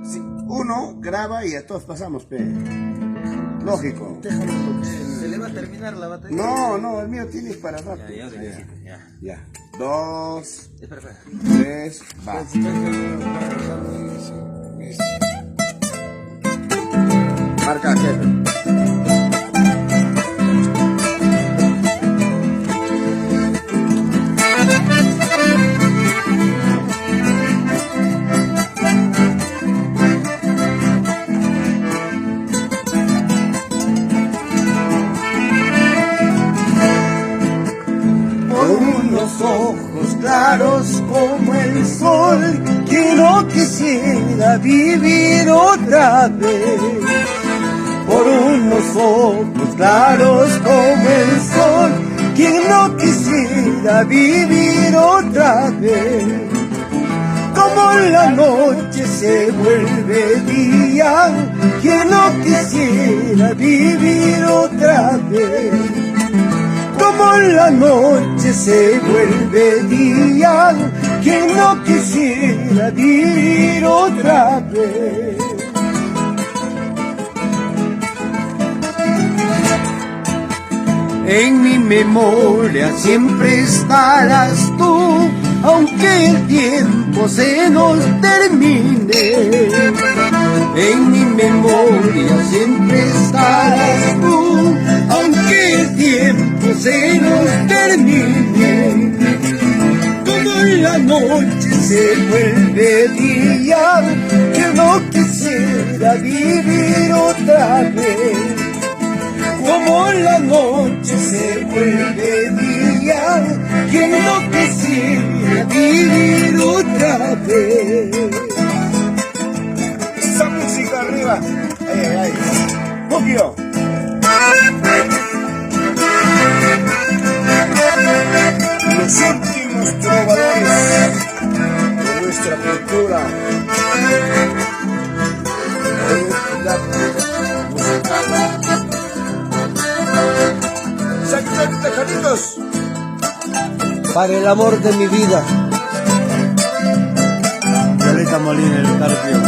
Sí, uno graba y a todos pasamos, pe. Lógico. Déjalo porque se le va a terminar la batería. No, el mío tiene para rato. Ya. 2, Espera. 3, va. Marca, jefe. Unos ojos claros como el sol, que no quisiera vivir otra vez. Por unos ojos claros como el sol, que no quisiera vivir otra vez. Como la noche se vuelve día, que no quisiera vivir otra vez. Como la noche se vuelve día, que no quisiera vivir otra vez. En mi memoria siempre estarás tú, aunque el tiempo se nos termine. En mi memoria siempre estarás tú, aunque el tiempo se nos termine. Como la noche se vuelve día, que no quisiera vivir otra vez. Como la noche se vuelve día, que no quisiera vivir otra vez. Esa música arriba. Ay. Tokio. Los últimos trovadores de nuestra cultura. ¡Sáquete, Carlitos! Para el amor de mi vida, Violeta Molina, el Carpio.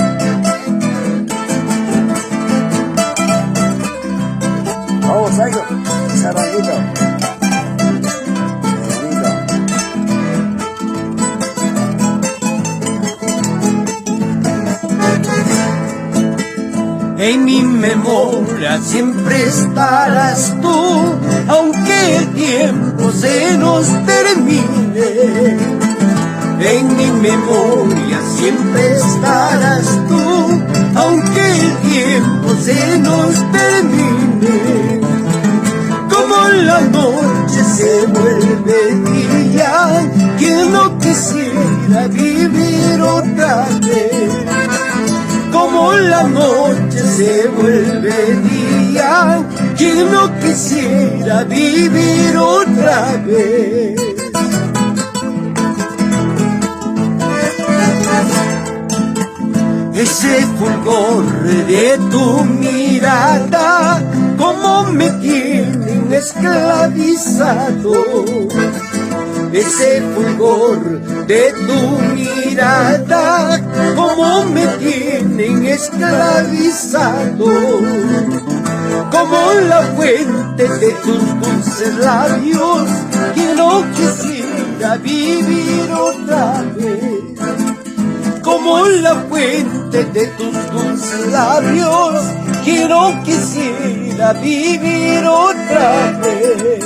Vamos, Saigo. Sarandito. en mi memoria siempre estarás tú, aunque el tiempo se nos termine. En mi memoria siempre estarás tú, aunque el tiempo se nos termine. Como la noche se vuelve día, que no quisiera vivir otra vez. Como la noche se vuelve día, que no quisiera vivir otra vez. Ese fulgor de tu mirada, como me tienen esclavizado. Ese fulgor de tu mirada, como me tienen esclavizado. Como la fuente de tus dulces labios, que no quisiera vivir otra vez. Como la fuente de tus dulces labios, que no quisiera vivir otra vez.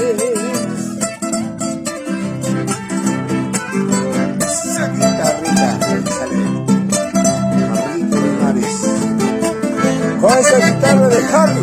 Esa guitarrita sale Carlito Linares. Con esa guitarra de Harry.